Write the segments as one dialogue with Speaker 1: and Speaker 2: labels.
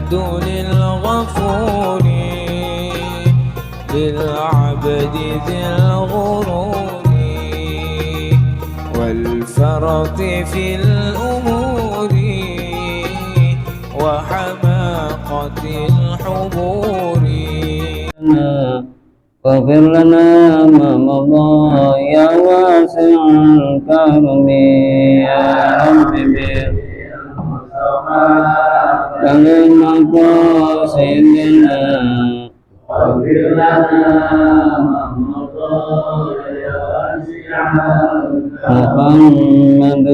Speaker 1: الحمد للغفور للعبد ذي الغرور والفرط في الأمور وحماقة الحبور.
Speaker 2: واغفر لنا ما مضى يا واسع الكرم يا رب بمقاصدنا. واغفر لنا ما مضى يا واسع محمد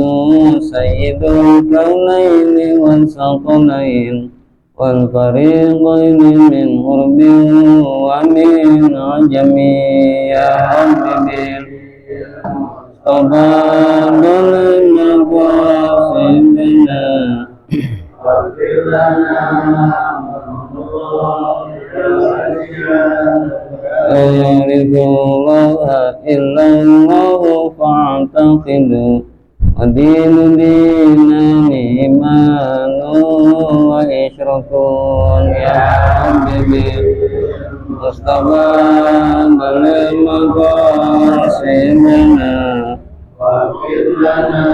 Speaker 2: سيد الكونين والثقلين والفريقين من قرب ومن عجم يا رب بالتفضل مقاصدنا. واغفر لنا لا يعرف الله إلا الله فاعتقدوا ودين دينان إيمان وإشراك يا رب بالمصطفى بلغ مقاصدنا. واغفر لنا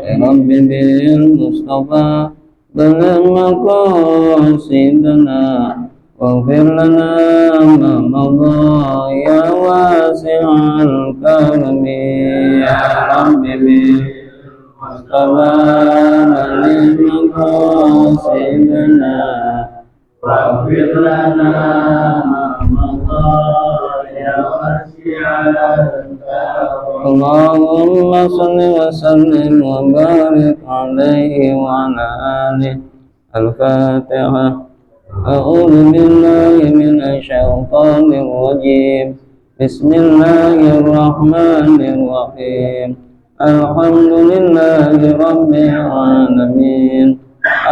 Speaker 2: يا رب بالمصطفى بلغ مقاصدنا. واغفر لنا ما مضى يا واسع الكرم يا رب بالمصطفى بلغ مقاصدنا. واغفر لنا ما مضى يا واسع الكرم. اللهم صل وسلم وبارك عليه وعلى آله. الفاتحة. أعوذ بالله من الشيطان الرجيم. بسم الله الرحمن الرحيم. الحمد لله رب العالمين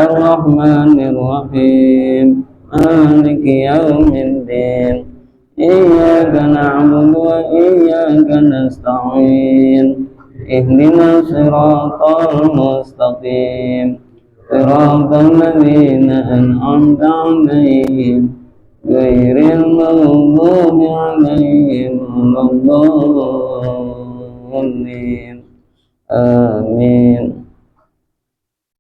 Speaker 2: الرحمن الرحيم مالك يوم الدين. إياك نعبد وإياك نستعين. اهدنا الصراط المستقيم صراط الذين أنعمت عليهم غير المغضوب عليهم ولا الضالين. آمين.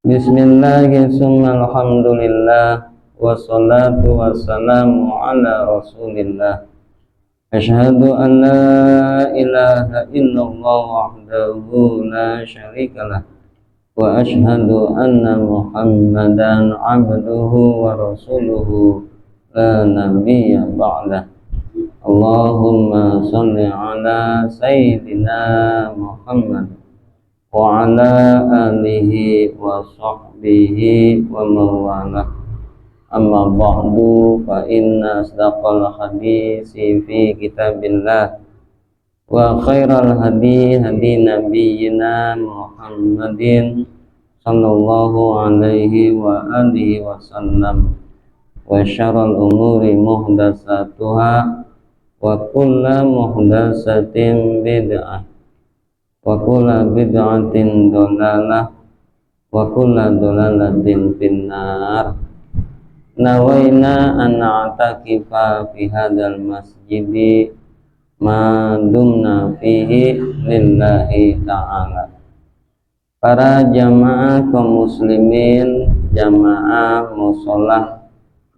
Speaker 2: بسم الله ثم الحمد لله والصلاة والسلام على رسول الله. أشهد أن لا إله إلا الله وحده لا شريك له وأشهد أن محمدا عبده ورسوله لا نبي بعده. اللهم صل على سيدنا محمد وعلى آله وصحبه ومن والاه. أما بعد فإن أصدق الحديث في كتاب الله وخير الهدي هدي نبينا محمد صلى الله عليه وآله وسلم وشر الأمور محدثاتها وكل محدثة بدعة وكل بدعة ضلالة وكل ضلالة في النار. نوينا أن نعتكف في هذا المسجد ma dumna fihi lillahi ta'ala. Para jamaah kaum muslimin, jamaah musholah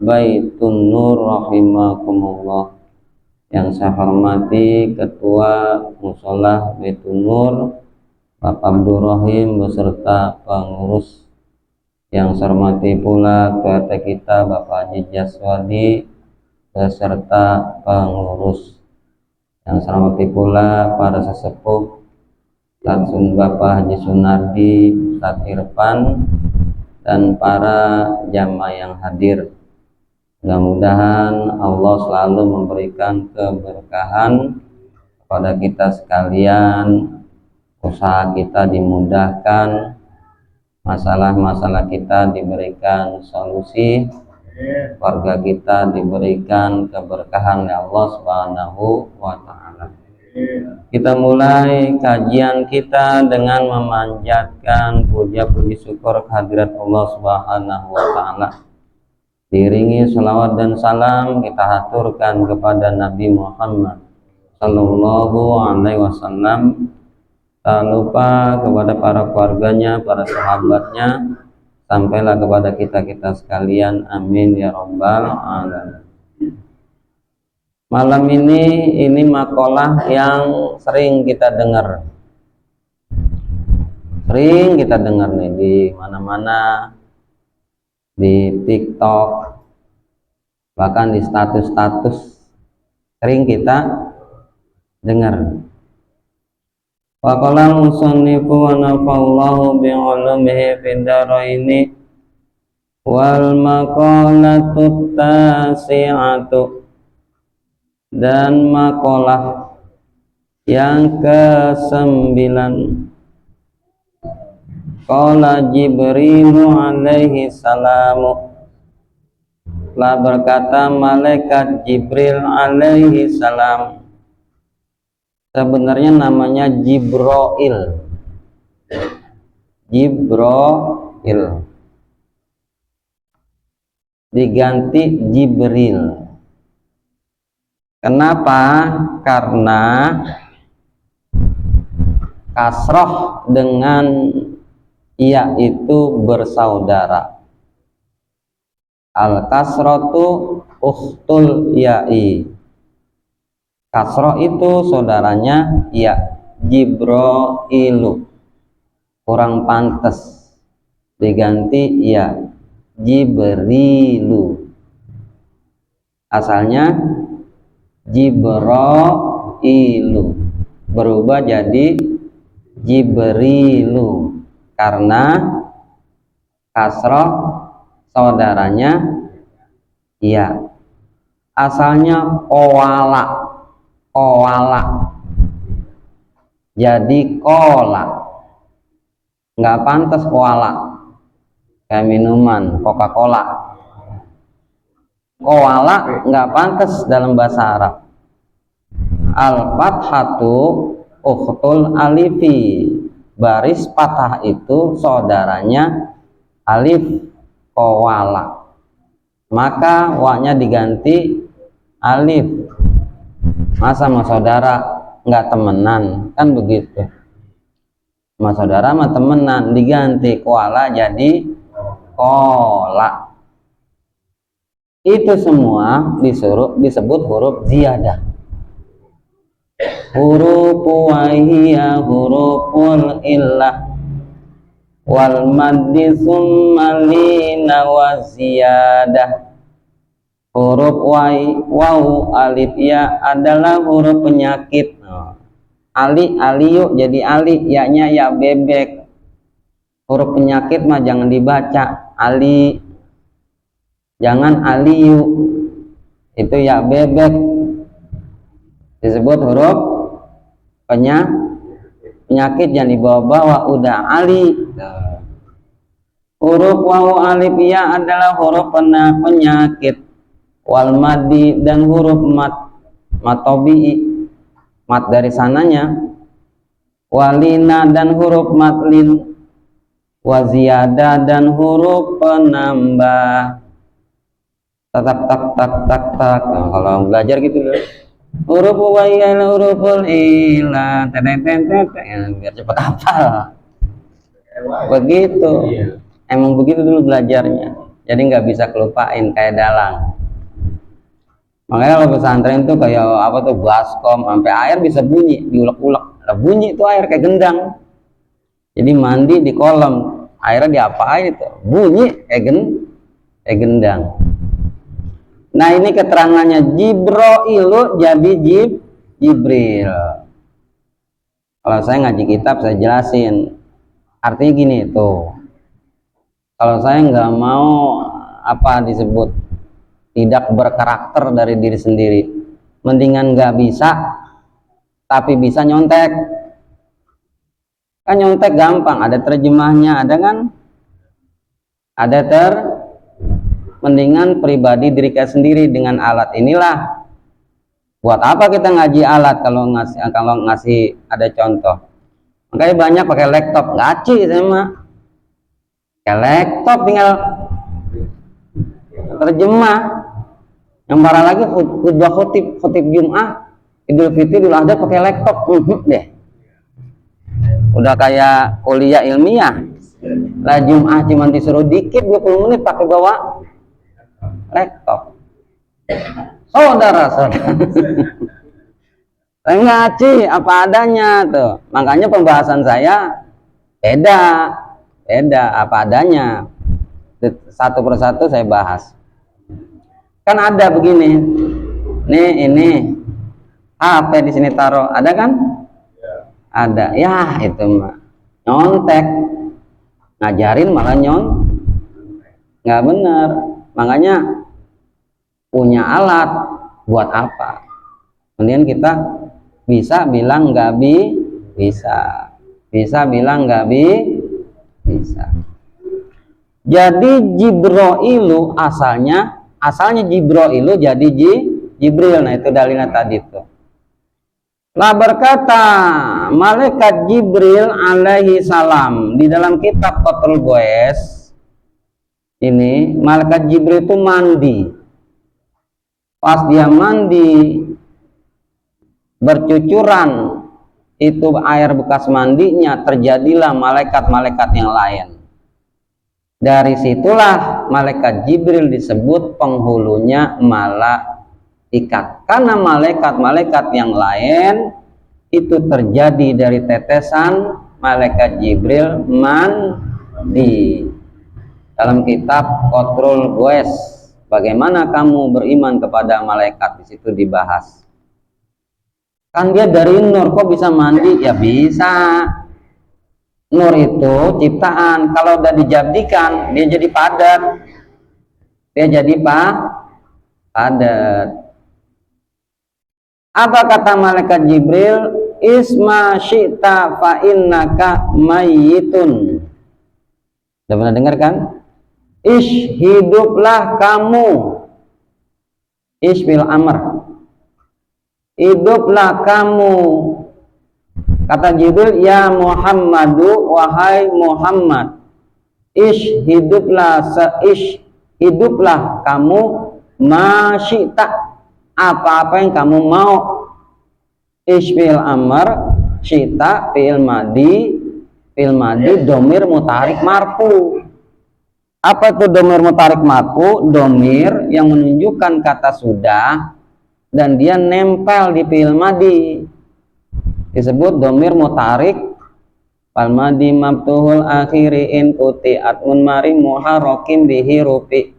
Speaker 2: Baitun Nur rahimakumullah, yang saya hormati Ketua Musholah Baitun Nur Bapak Abdul Rahim beserta pengurus, yang saya hormati pula ketua kita Bapak Haji Jaswadi beserta pengurus, yang saya hormati pula para sesepuh langsung Bapak Haji Sunardi, Ustadz Irfan, dan para jamaah yang hadir. Mudah-mudahan Allah selalu memberikan keberkahan kepada kita sekalian, usaha kita dimudahkan, masalah-masalah kita diberikan solusi, keluarga kita diberikan keberkahan oleh Allah Subhanahu wa Ta'ala. Kita mulai kajian kita dengan memanjatkan puja-puji syukur kehadirat Allah Subhanahu wa taala. Diiringi salawat dan salam kita haturkan kepada Nabi Muhammad sallallahu alaihi wasallam. Tak lupa kepada para keluarganya, para sahabatnya, sampailah kepada kita-kita sekalian. Amin ya rabbal alamin. Malam ini makalah yang sering kita dengar. Sering kita dengar nih di mana-mana, di TikTok, bahkan di status-status sering kita dengar. Wa qala musannifu wa nafa'allahu bi'ulumihi fid dharaini wal maqalatu tasi'atu. Dan makalah yang ke-9, qala Jibrilu alaihi salamu, telah berkata malaikat Jibril alaihi salam. Sebenarnya namanya Jibril, diganti Jibril. Kenapa? Karena kasroh dengan iya itu bersaudara. Al kasrotu ukhtul ya'i. Kasroh itu saudaranya ya. Jibrailu kurang pantas, diganti ya Jibrilu. Asalnya Jibrailu berubah jadi Jibrilu karena kasroh saudaranya ya. Asalnya Koala jadi kola, nggak pantas koala kayak minuman Coca-Cola. Koala nggak pantas dalam bahasa Arab. Al-fathatu ukhtul alifi, baris patah itu saudaranya alif, koala. Maka wa-nya diganti alif. Masa sama saudara nggak temenan, kan begitu. Sama saudara sama temenan, diganti koala jadi kola. Itu semua disebut huruf ziyadah. Huruf wahiyya huruful illah wal maddi summa lina wa ziyadah. Huruf waw alif ya adalah huruf penyakit. Aliyu jadi ali, ya-nya ya bebek. Huruf penyakit mah jangan dibaca ali, jangan aliyu, itu ya bebek, disebut huruf penyakit, jangan dibawa-bawa, udah ali. Huruf waw alif ya adalah huruf penyakit. Wal madi dan huruf matobi'i, mat dari sananya. Walina dan huruf matlin. Waziyada dan huruf penambah. Tak. Nah, kalau belajar gitu loh. Huruf wa'ila huruful ila biar cepat hafal. Begitu. Emang begitu dulu belajarnya. Jadi nggak bisa kelupain kayak dalang. Makanya kalau pesantren tuh kayak apa tuh baskom, sampai air bisa bunyi, diulek-ulek. Nah, bunyi itu air kayak gendang. Jadi mandi di kolam, airnya diapain itu? Bunyi kayak gendang. Nah, ini keterangannya Jibrailu jadi Jibril. Kalau saya ngaji kitab saya jelasin. Artinya gini tuh. Kalau saya nggak mau disebut tidak berkarakter dari diri sendiri, mendingan nggak bisa tapi bisa nyontek. Kan nyontek gampang, ada terjemahnya, ada kan? Mendingan pribadi diri kita sendiri dengan alat inilah Buat apa kita ngaji alat kalau ngasih ada contoh? Makanya banyak pakai laptop, ngaji saya mah. Pakai laptop tinggal terjemah. Yang parah lagi khutbah khutib Jum'ah, Idul Fitri, Idul Adha pakai laptop, deh. Udah kayak kuliah ilmiah. Lah Jum'ah cuma disuruh dikit 20 menit pakai bawa laptop. Saudara-saudara. Saya ngaji apa adanya tuh. Makanya pembahasan saya beda apa adanya. Satu persatu saya bahas. Kan ada begini. Nih ini HP di sini taruh, ada kan? Ada. Ya itu mah nyontek. Ngajarin malah nggak bener. Makanya punya alat buat apa? Kemudian kita bisa bilang nggak bisa bilang nggak bisa. Jadi Jibrailu asalnya Jibrailu jadi Jibril. Nah itu dalilnya tadi tuh. Lah berkata malaikat Jibril alaihi salam di dalam kitab Qatrul Goes ini, malaikat Jibril itu mandi. Pas dia mandi bercucuran itu air bekas mandinya, terjadilah malaikat-malaikat yang lain. Dari situlah malaikat Jibril disebut penghulunya malaikat, karena malaikat-malaikat yang lain itu terjadi dari tetesan malaikat Jibril mandi. Dalam kitab Qatrul Goes, bagaimana kamu beriman kepada malaikat, di situ dibahas. Kan dia dari nur, kok bisa mandi? Ya bisa. Nur itu ciptaan, kalau udah dijadikan dia jadi padat. Dia jadi padat. Apa kata malaikat Jibril? Isma syi'ta fa innaka mayyitun. Sudah pernah dengar kan? Ish, hiduplah kamu. Ish bil amr. Hiduplah kamu. Kata Jibril, ya Muhammadu, wahai Muhammad. Ish, hiduplah hiduplah kamu masyita, apa-apa yang kamu mau. Ish bil amr, syita fil madi domir mutarik marfu. Apa itu domir mutarik marfu? Domir yang menunjukkan kata sudah dan dia nempel di fi'il madi, disebut domir mutarik. Fal madi mabtuhul akhiri in kuti atmun mari muharrakim bihi rufi.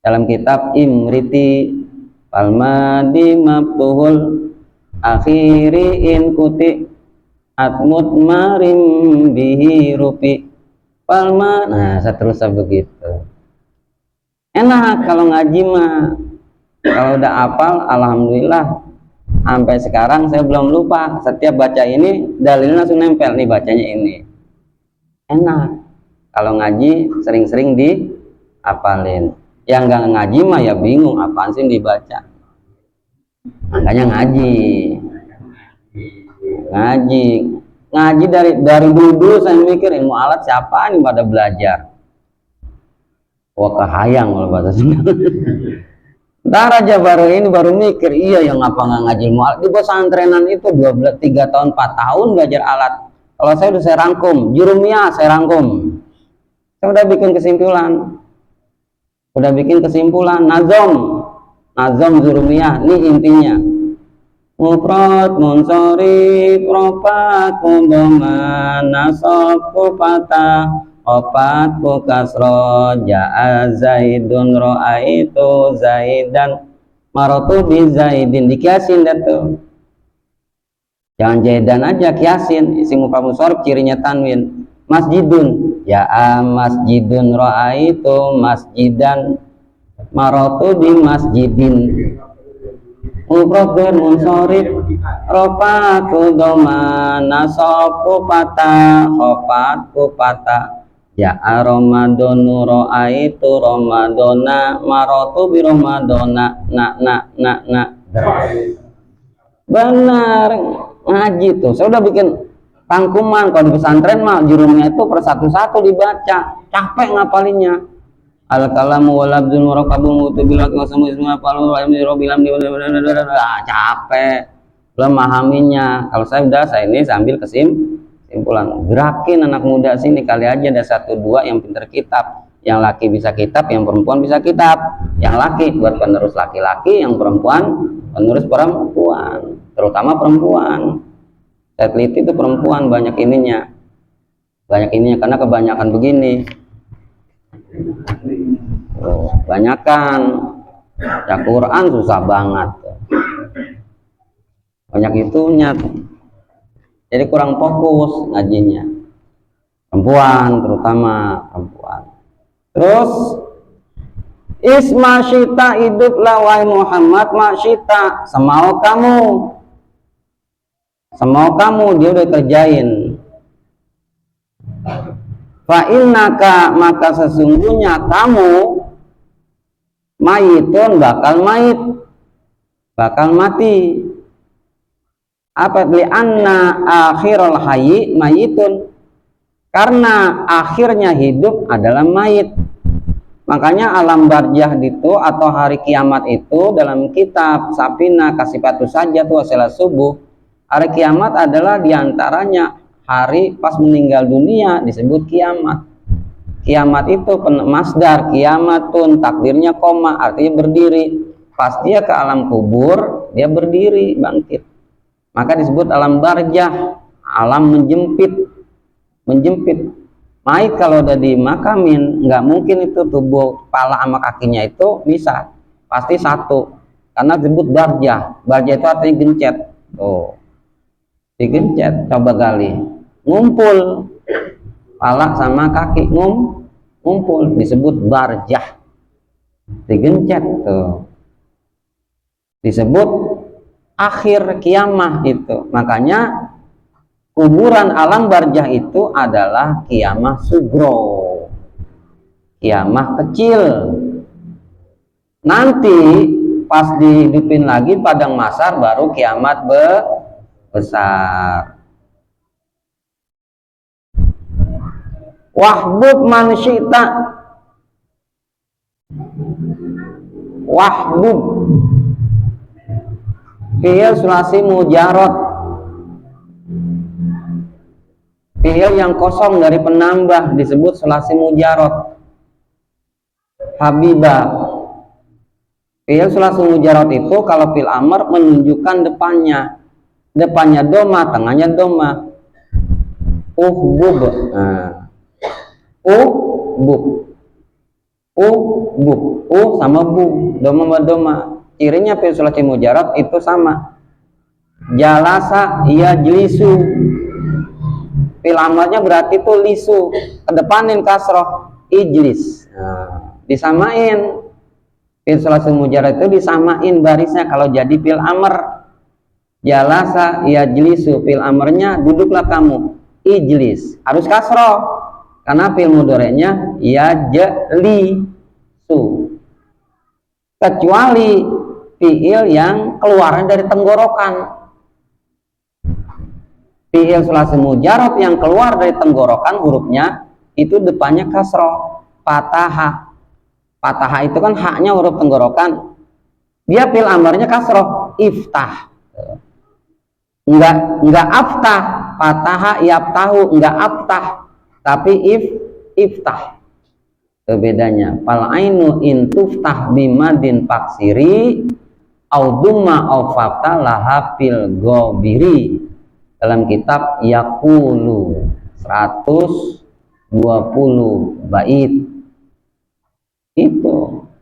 Speaker 2: Dalam kitab Imriti, fal madi mabtuhul akhiri in kuti atmut marim bihi rufi. Palma, nah seterusnya begitu. Enak kalau ngaji mah, kalau udah hafal, alhamdulillah. Sampai sekarang saya belum lupa. Setiap baca ini dalilnya langsung nempel nih, bacanya ini. Enak. Kalau ngaji sering-sering dihafalin. Yang nggak ngaji mah ya bingung, apaan sih dibaca. Makanya ngaji dari dulu saya mikir ilmu alat siapa nih pada belajar. Wah kahayang kalau bahasa Sunda. Ntar aja baru mikir, iya yang ngapa nggak ngaji ilmu alat. Di pesantrenan itu 3 tahun 4 tahun belajar alat. Kalau saya udah saya rangkum, jurumiyah saya rangkum. Saya udah bikin kesimpulan, nazom jurumiyah, ini intinya. Mufrad munsharif ropat kudoman nasab kupata opat ku kasro ja'a zaidun ro'aitu zaidan marotu bi zaidin. Dikiasin dah tuh, jangan jaidan aja, kiasin. Isi mufrad munsharif cirinya tanwin. Masjidun ja'a masjidun ro'aitu masjidan marotu bi masjidin. Mufrad munsharif rofa kudoma nasab kupata khofat kupata ja'a ramadonu ro'aitu ramadona marotu bi ramadona na Benar, ngaji tuh. Saya udah bikin rangkuman. Kalau di pesantren mah jurumnya itu per satu-satu dibaca. Capek ngapalinnya. Al-kalamu walabdun murakabun mutubilat wasamu isma palu bilam capek. Belum memahaminya. Kalau saya ini sambil kesimpulan. Gerakin anak muda sini, kali aja ada satu dua yang pinter kitab. Yang laki bisa kitab, yang perempuan bisa kitab. Yang laki buat penerus laki-laki, yang perempuan penerus perempuan, terutama perempuan. Saya teliti itu perempuan banyak ininya karena kebanyakan begini. Banyakan baca Quran susah banget, banyak itunya, jadi kurang fokus ngajinya. Perempuan, terutama perempuan. Terus Isma syita, hiduplah wahai Muhammad, masyita, semau kamu, dia udah kerjain. Fa innaka, maka sesungguhnya kamu mayitun, bakal mati. Apa li anna akhirul hayyi mayitun, karena akhirnya hidup adalah mayit. Makanya alam barzah itu atau hari kiamat itu dalam kitab Safina Kasifatus Sajjah Wasila Subuh, hari kiamat adalah diantaranya hari pas meninggal dunia disebut kiamat. Kiamat itu masdar kiamatun, takdirnya koma, artinya berdiri. Pas dia ke alam kubur dia berdiri bangkit, maka disebut alam barzah, alam menjempit. Mayit kalau udah dimakamin nggak mungkin itu tubuh kepala sama kakinya itu bisa, pasti satu, karena disebut barzah. Barzah itu artinya gencet. Tuh, digencet, coba gali, ngumpul kepala sama kaki, ngumpul, disebut barzah, digencet. Tuh disebut akhir kiamah itu. Makanya kuburan alam barzah itu adalah kiamah sugro, kiamah kecil. Nanti pas dihidupin lagi padang mahsyar baru kiamat besar. Wahbub man syi'ta, wahbub fi'il sulasi mujarad, fi'il yang kosong dari penambah disebut sulasi mujarad. Habibah, fi'il sulasi mujarad itu kalau fil amr menunjukkan depannya doma, tengahnya doma. Uhbub, uhbub, sama bu, doma. Cirinya fi'il sulasi mujarad itu sama. Jalasa yajlisu, fil amarnya berarti itu lisu, kedepanin kasroh, ijlis. Disamain, fil sulasi mujarad itu disamain barisnya kalau jadi fil amr. Jalasa yajlisu, fil amrnya duduklah kamu, ijlis harus kasroh karena fil mudhari'nya yajlisu, kecuali fiil yang keluar dari tenggorokan. Fi'il sulasi mujarad yang keluar dari tenggorokan hurufnya itu depannya kasroh, patahah. Patahah itu kan haknya huruf tenggorokan. Dia fil amarnya kasroh, iftah. Enggak aftah, patahah yaftahu, enggak aftah, tapi iftah. Itu bedanya. Fal ainu in tuftah bimadin faksiri au dumma au faftah laha fil ghabiri. Dalam kitab Yaqulu 120 bait itu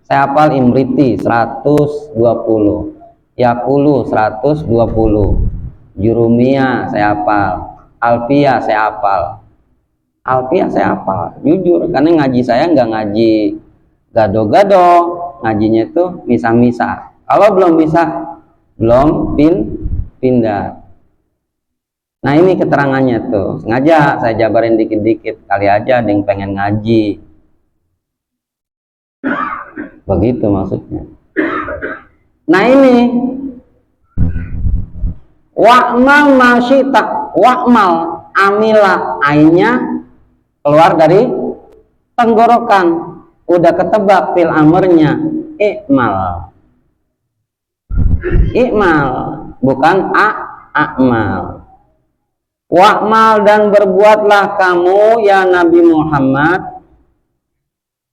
Speaker 2: saya hafal. Imriti 120, Yaqulu 120, Jurumiyah saya hafal, Alfiyah saya hafal, jujur, karena ngaji saya nggak ngaji gado-gado, ngajinya itu misa-misa. Kalau belum bisa belum pindah. Nah ini keterangannya tuh, sengaja saya jabarin dikit-dikit, kali aja ada yang pengen ngaji, begitu maksudnya. Nah ini Wa'mal masyita, wa'mal, amila, ainnya keluar dari tenggorokan, udah ketebak fil amrnya, i'mal, i'mal, bukan a'mal. Wa'mal, dan berbuatlah kamu ya Nabi Muhammad,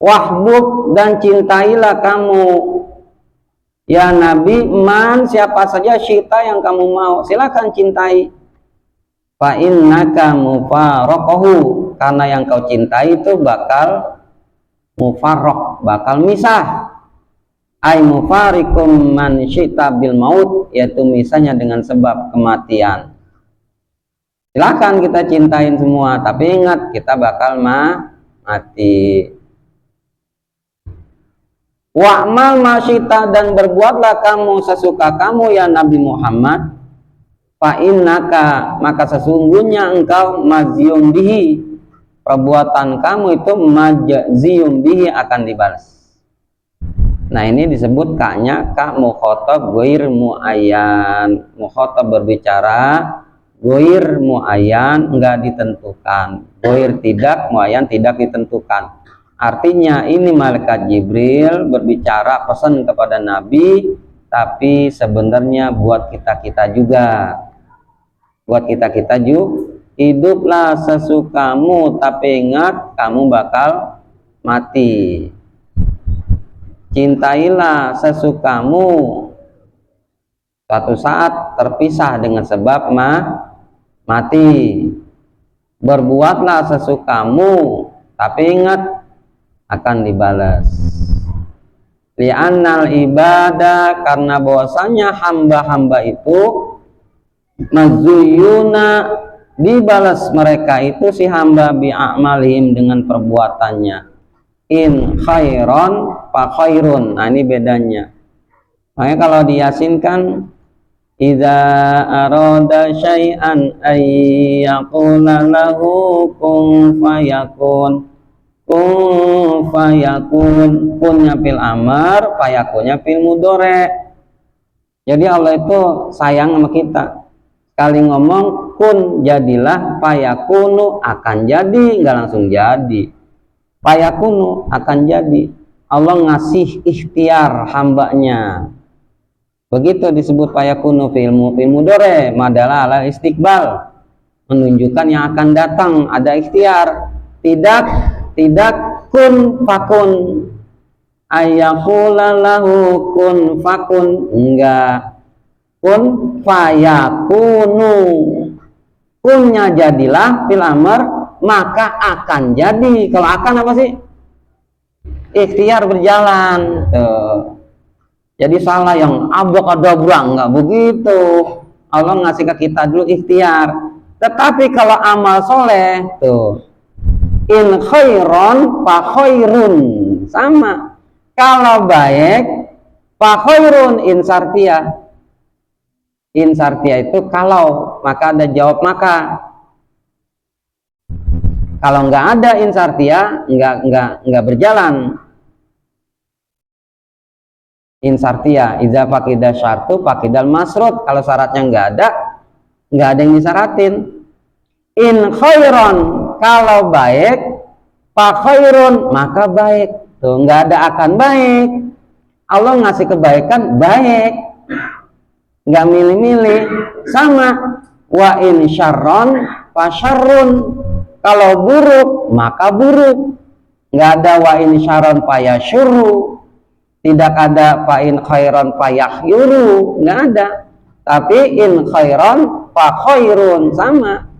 Speaker 2: wahbub, dan cintailah kamu ya Nabi, man, siapa saja, syita, yang kamu mau, silakan cintai. Fa innaka mufaraqahu, karena yang kau cintai itu bakal mufarraq, bakal misah. Ai mufarikum man syita bil maut, yaitu misahnya dengan sebab kematian. Silakan kita cintain semua, tapi ingat kita bakal mati. Wa'mal masyita, dan berbuatlah kamu sesuka kamu ya Nabi Muhammad. Fa innaka, maka sesungguhnya engkau majziyum bihi, perbuatan kamu itu majziyum bihi, akan dibalas. Nah ini disebut kaknya kak mukhotob ghair muayyan. Mukhotob berbicara, ghair muayyan, enggak ditentukan, ghair tidak, muayyan tidak ditentukan. Artinya ini malaikat Jibril berbicara pesan kepada Nabi, tapi sebenarnya buat kita-kita juga, buat kita-kita juga. Hiduplah sesukamu, tapi ingat kamu bakal mati. Cintailah sesukamu, suatu saat terpisah dengan sebab mati. Berbuatlah sesukamu, tapi ingat akan dibalas. Li'annal ibadah, karena bahwasanya hamba-hamba itu mazuyuna, dibalas mereka itu si hamba bi'amalihim, dengan perbuatannya. In khairon fa khairun. Nah ini bedanya. Makanya kalau di Yasin kan idza arada syai'an ay yaqula lahu kun fayakun. Kun fayakun, kunnya fil amr, fayakunnya fil mudhari. Jadi Allah itu sayang sama kita. Sekali ngomong kun jadilah, fayakunu akan jadi, nggak langsung jadi. Fayakunu akan jadi. Allah ngasih ikhtiar hambanya. Begitu disebut fayakunu fil mudhari, madalah ala istiqbal, menunjukkan yang akan datang, ada ikhtiar. Tidak kun fakun, ayyakula lahu kun fakun, enggak, kun fayakunu, kunnya jadilah fil amr, maka akan jadi. Kalau akan apa sih? Ikhtiar berjalan. Tuh. Jadi salah yang abrakadabra, enggak begitu. Allah ngasih ke kita dulu ikhtiar. Tetapi kalau amal soleh, tuh, in khairon fa khairun, sama. Kalau baik fa khairun, in sartiyah. In sartiyah itu kalau, maka ada jawab maka. Kalau nggak ada in sartiyah, nggak berjalan. In sartiyah, idza faqida syartu faqidal masrut. Kalau syaratnya nggak ada yang disyaratin. In khairon, kalau baik, fa khairun, maka baik. Tuh, nggak ada akan baik. Allah ngasih kebaikan baik, nggak milih-milih. Sama wa in syarron fa syarrun, kalau buruk maka buruk. Nggak ada wa in syarron fa yasyurru, tidak ada fa in khairon fa yahyuru, nggak ada. Tapi in khairon fa khairun, sama.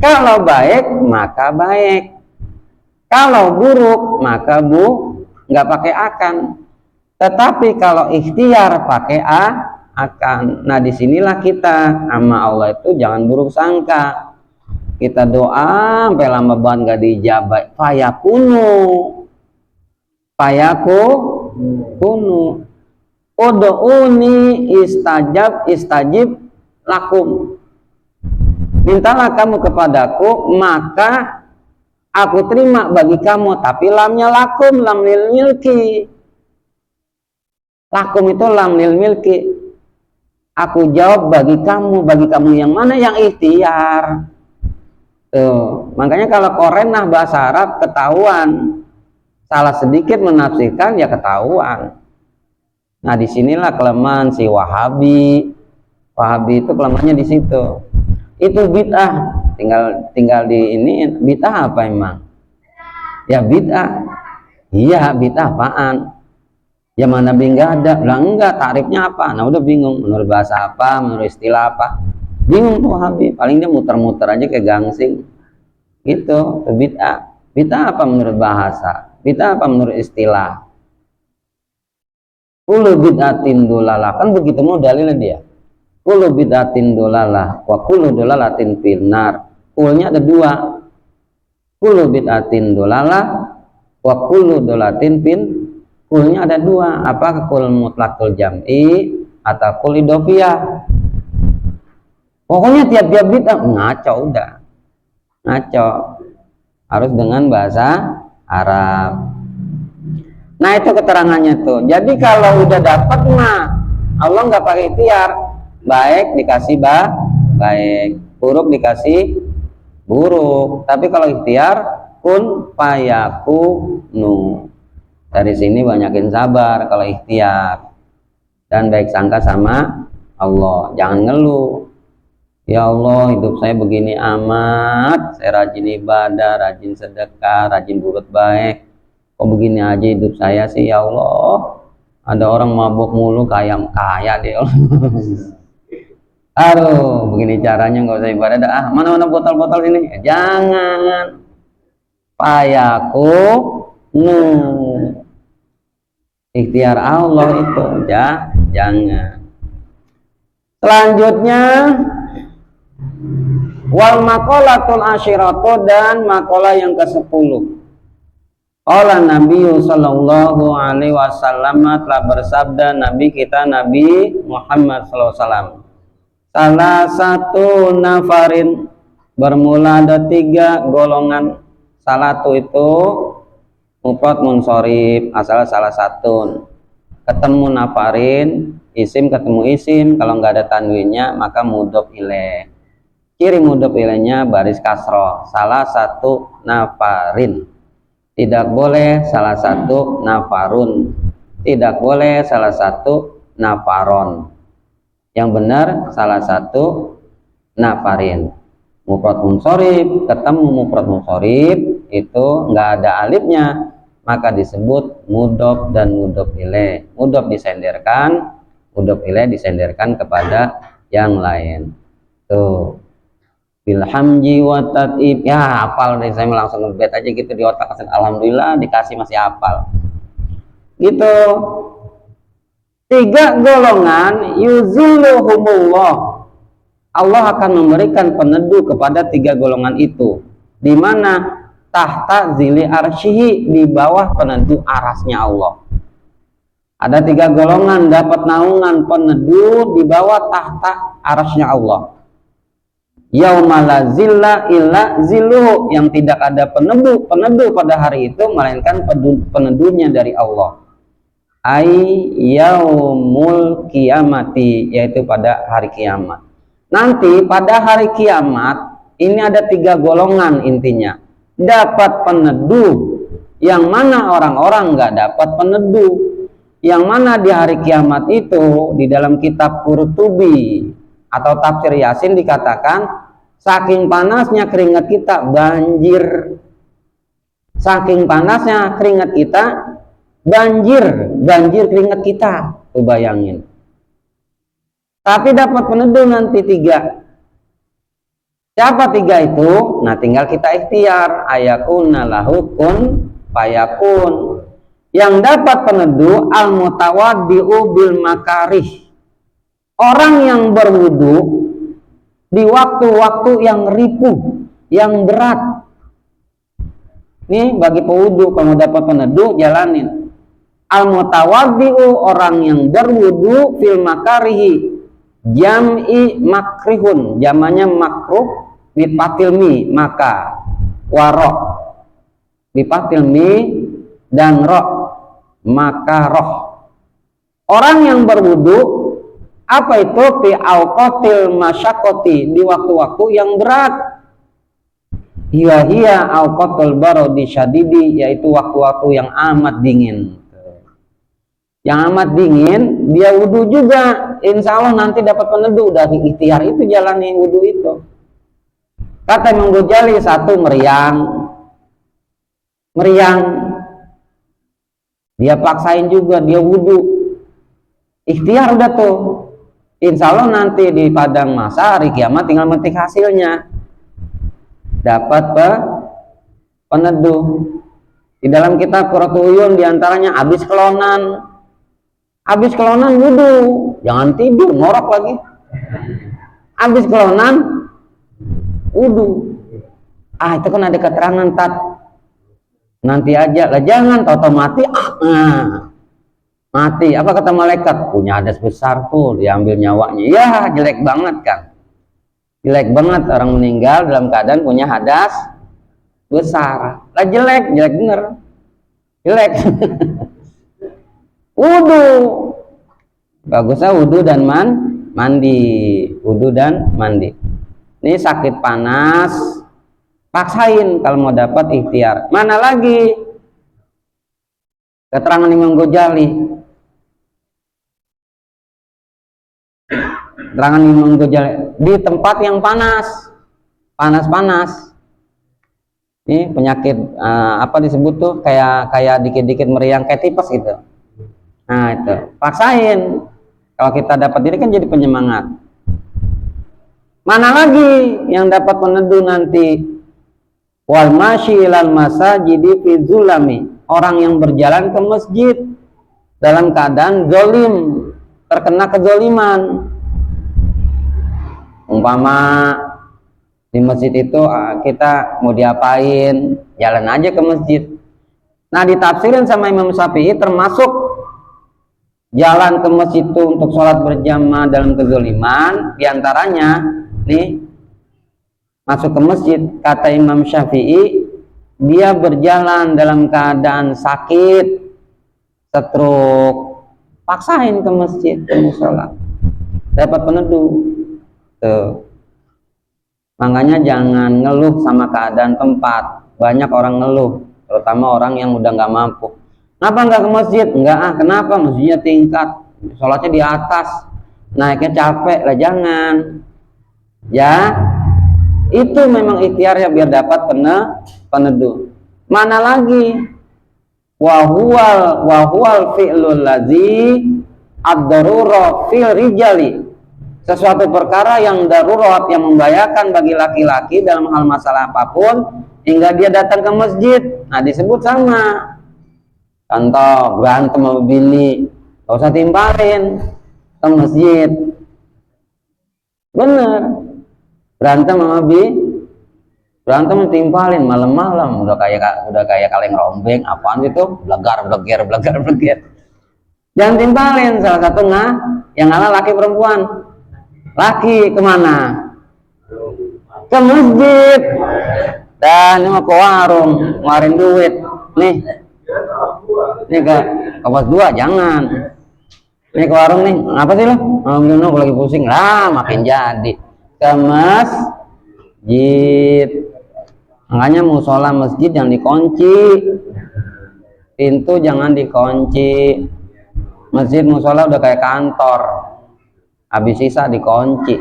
Speaker 2: Kalau baik maka baik, kalau buruk maka nggak pakai akan. Tetapi kalau ikhtiar pakai akan. Nah disinilah kita sama Allah itu jangan buruk sangka. Kita doa sampai lama banget nggak dijabah, fayakunu ud'uni istajib lakum, mintalah kamu kepadaku maka aku terima bagi kamu. Tapi lamnya lakum, lam lil milki. Lakum itu lam lil milki, Aku jawab bagi kamu yang mana yang ikhtiar. Tuh, makanya kalau korenah bahasa Arab ketahuan, salah sedikit menafsirkan ya ketahuan. Nah disinilah kelemahan si Wahabi. Wahabi itu kelemahannya di situ. Itu bid'ah. Tinggal di ini bid'ah apa emang? Ya bid'ah. Iya bid'ah apaan? Ya mana nggak ada. Lah enggak, tarifnya apa? Nah udah bingung. Menurut bahasa apa? Menurut istilah apa? Bingung tuh Wahabi. Paling dia muter-muter aja kayak gangsing. Gitu. Itu bid'ah. Bid'ah apa menurut bahasa? Bid'ah apa menurut istilah? Kullu bid'atin dolalah, kan begitu mau dalilnya dia. Kullu bid'atin dolalah wa kullu dolalatin finnar. Kulnya ada dua. Kullu bid'atin dolalah wa kullu dolatin fin. Kulnya ada dua. Apakah kul mutlaqul jam'i atau kul idhofiyah? Pokoknya tiap-tiap bid'ah ngaco udah. Ngaco. Harus dengan bahasa Arab. Nah itu keterangannya tuh. Jadi kalau udah dapat mah Allah nggak pakai ikhtiar. Baik dikasih baik, buruk dikasih buruk. Tapi kalau ikhtiar kun fayakunu. Dari sini banyakin sabar kalau ikhtiar dan baik sangka sama Allah. Jangan ngeluh. Ya Allah, hidup saya begini amat. Saya rajin ibadah, rajin sedekah, rajin berbuat baik. Kok begini aja hidup saya sih ya Allah. Ada orang mabuk mulu kaya deh Allah. Aduh, begini caranya nggak usah ibadah dah. Mana botol-botol ini? Jangan. Payaku nu. Ikhtiar Allah itu jangan. Selanjutnya wal maqalatul asyiratu, dan maqalah yang ke-10. Qala Nabi sallallahu alaihi wasallam, telah bersabda Nabi kita Nabi Muhammad sallallahu alaihi wasallam. Salah satu nafarin, bermula ada 3 golongan. Salatu itu mufrad munsorib, asal salah satu. Ketemu nafarin, isim ketemu isim, kalau nggak ada tanwinnya maka mudhof ilaih. Ciri mudhof ilaihnya baris kasroh. Salah satu nafarin. Tidak boleh salah satu nafarun. Tidak boleh salah satu nafaron. Yang benar salah satu nafarin. Mufrad munsorib, ketemu mufrad munsorib itu nggak ada alifnya, maka disebut mudhof dan mudhof ilaih. Mudhof disenderkan, mudhof ilaih disenderkan kepada yang lain. Tuh. Bilhamji wa tat'ib, ya hafal deh, saya langsung ngebet aja gitu di otak. Alhamdulillah dikasih masih hafal gitu. 3 golongan yuzilluhumullah, Allah akan memberikan peneduh kepada 3 golongan itu. Di mana? Tahta zili arsyihi, di bawah peneduh arasnya Allah. Ada 3 golongan dapat naungan peneduh di bawah tahta arasnya Allah. Yaumala zilla illa zilluhu, yang tidak ada peneduh pada hari itu melainkan peneduhnya dari Allah. Ai yaumul kiamati, yaitu pada hari kiamat. Nanti pada hari kiamat ini ada 3 golongan intinya. Dapat peneduh, yang mana orang-orang nggak dapat peneduh. Yang mana di hari kiamat itu di dalam kitab Qurtubi atau tafsir Yasin dikatakan, saking panasnya keringat kita banjir. Saking panasnya keringat kita banjir keringat kita. Tuh bayangin. Tapi dapat peneduh nanti 3. Siapa 3 itu? Nah tinggal kita ikhtiar. Ayakuna lahu kun fayakun. Yang dapat peneduh al-mutawaddi'u bil makarih. Orang yang berwudu di waktu-waktu yang ripuh, yang berat. Nih bagi pewudu, kalau dapat peneduh jalanin. Al-mutawaddi'u, orang yang berwudu fil makarihi, jam'i makrihun, jamannya makruh, bipatil mi, maka warok, bipatil mi dan roh, maka roh. Orang yang berwudu Apa itu? Fi auqatil masyaqqati, di waktu-waktu yang berat. Hiya auqatul barodi syadidi, yaitu waktu-waktu yang amat dingin. Yang amat dingin, dia wudhu juga, insya Allah nanti dapat peneduh. Dari ikhtiar itu jalani wudhu itu. Kata Imam Ghazali, satu meriang, dia paksain juga, dia wudhu, ikhtiar udah tuh. Insya Allah nanti di padang masa hari kiamat tinggal metik hasilnya, dapat peneduh. Di dalam kitab Qurratul Uyun diantaranya habis kelonan wudhu, jangan tidur ngorok lagi. Habis kelonan wudhu, itu kan ada keterangan nanti aja lah, jangan tahu mati. Mati, apa kata malaikat? Punya hadas besar tuh, diambil nyawanya. Ya jelek banget kan, jelek banget orang meninggal dalam keadaan punya hadas besar. Lah jelek bener, jelek. Wudhu, bagusnya wudhu dan mandi, wudhu dan mandi. Ini sakit panas, paksain kalau mau dapat ikhtiar. Mana lagi keterangan Imam Ghazali? Keterangan Imam Ghazali, di tempat yang panas. Ini penyakit apa disebut tuh, kayak dikit-dikit meriang kayak tipes gitu. Nah itu paksain, kalau kita dapat diri kan jadi penyemangat. Mana lagi yang dapat peneduh nanti? Wal masyi ilal masajidi fi zulami, orang yang berjalan ke masjid dalam keadaan zalim, terkena kezaliman. Umpama di masjid itu kita mau diapain, jalan aja ke masjid. Nah ditafsirin sama Imam Syafi'i, termasuk jalan ke masjid itu untuk sholat berjamaah dalam kezaliman, diantaranya nih masuk ke masjid. Kata Imam Syafi'i, dia berjalan dalam keadaan sakit, stroke, paksain ke masjid, ke musola, dapat peneduh. Tuh. Makanya jangan ngeluh sama keadaan tempat. Banyak orang ngeluh, terutama orang yang udah nggak mampu. Kenapa nggak ke masjid? Kenapa? Masjidnya tingkat, sholatnya di atas, naiknya capek lah. Jangan. Ya, itu memang ikhtiarnya biar dapat peneduh. Mana lagi? Wahual fi'lul ladzi ad-darura fil rijali, sesuatu perkara yang darurat, yang membahayakan bagi laki-laki dalam hal masalah apapun hingga dia datang ke masjid. Nah disebut sama contoh berantem sama bini, gak usah timpalin ke masjid. Bener, berantem sama berantem timpalin malam-malam, udah kayak kaleng rombeng, apaan itu, blegar. Jangan timpalin. Salah satu yang ngalah laki perempuan. Laki kemana? Ke masjid. Dan ini mau ke warung, ngeluarin duit. Nih ke kelas 2, jangan. Nih ke warung nih, apa sih lo? Gue lagi pusing lah, makin jadi. Ke masjid. Makanya musola masjid jangan dikunci, pintu jangan dikunci. Masjid musola udah kayak kantor, habis sisa dikunci.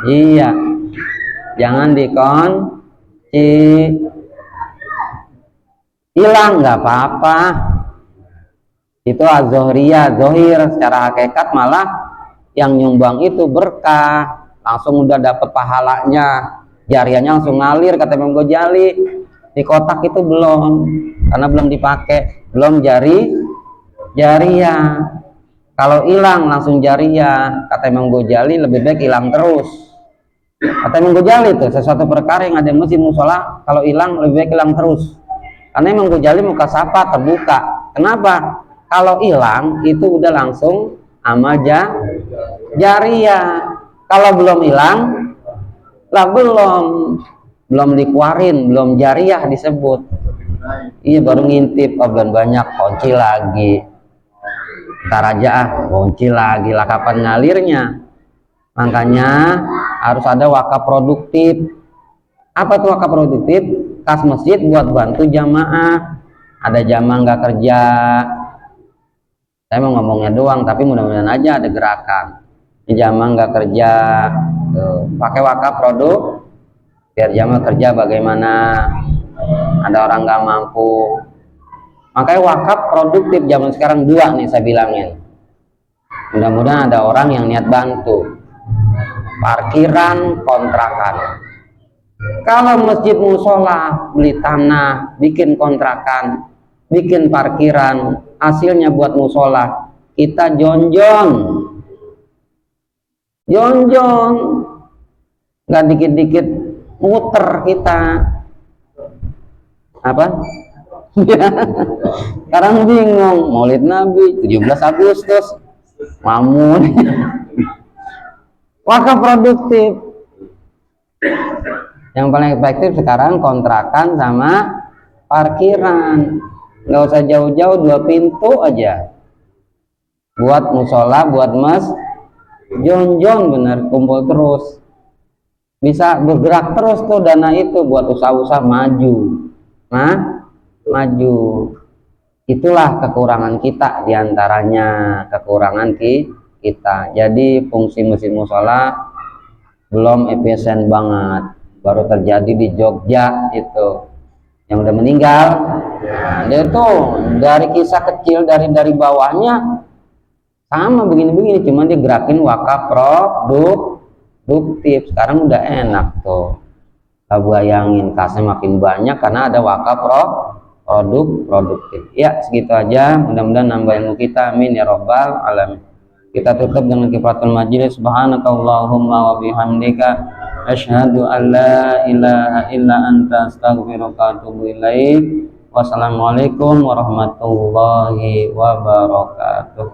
Speaker 2: Iya, jangan dikunci. Hilang nggak apa-apa, itu az-zohriyah, zohir. Secara hakikat malah yang nyumbang itu berkah, langsung udah dapet pahalanya, jariahnya langsung ngalir. Kata Imam Ghazali, di kotak itu belum, karena belum dipakai, belum jariah. Kalau hilang langsung jariah. Kata Imam Ghazali lebih baik hilang terus. Kata Imam Ghazali itu sesuatu perkara yang ada di masjid musola, kalau hilang lebih baik hilang terus. Karena Imam Ghazali muka sapa terbuka. Kenapa? Kalau hilang itu udah langsung amal jariah. Kalau belum hilang lah belum dikeluarin, belum jariah disebut. Iya baru ngintip, belum banyak kunci lagi. Ntar aja kunci lagi lah kapan ngalirnya. Makanya harus ada wakaf produktif. Apa tuh wakaf produktif? Kas masjid buat bantu jamaah. Ada jamaah nggak kerja, saya mau ngomongnya doang, tapi mudah-mudahan aja ada gerakan. Jamaah nggak kerja, pakai wakaf produk biar jamaah kerja. Bagaimana ada orang nggak mampu, makanya wakaf produktif zaman sekarang dua nih saya bilangin. Mudah-mudahan ada orang yang niat bantu. Parkiran kontrakan. Kalau masjid musola beli tanah, bikin kontrakan, bikin parkiran, hasilnya buat musola, kita jonjon, nggak dikit-dikit muter kita. Apa? Sekarang bingung, Maulid Nabi 17 Agustus, Mamun. Wakaf produktif. Yang paling efektif sekarang kontrakan sama parkiran. Nggak usah jauh-jauh, 2 pintu aja. Buat musola, buat jonjon bener, kumpul terus. Bisa bergerak terus tuh dana itu buat usaha-usaha maju. Maju. Itulah kekurangan kita, diantaranya kekurangan kita. Jadi fungsi masjid musola belum efisien banget. Baru terjadi di Jogja itu yang udah meninggal. Nah, dia tuh dari kisah kecil dari bawahnya sama begini-begini, cuman dia gerakin wakaf produktif. Sekarang udah enak tuh. Gak bayangin kasnya makin banyak karena ada wakaf produktif. Ya segitu aja, mudah-mudahan nambah ilmu kita, amin ya robbal alamin. Kita tutup dengan kifaratul majlis. Subhanakallahumma wa bihamdika asyhadu an la ilaha illa anta astaghfiruka wa atubu ilaik. Wassalamualaikum warahmatullahi wabarakatuh.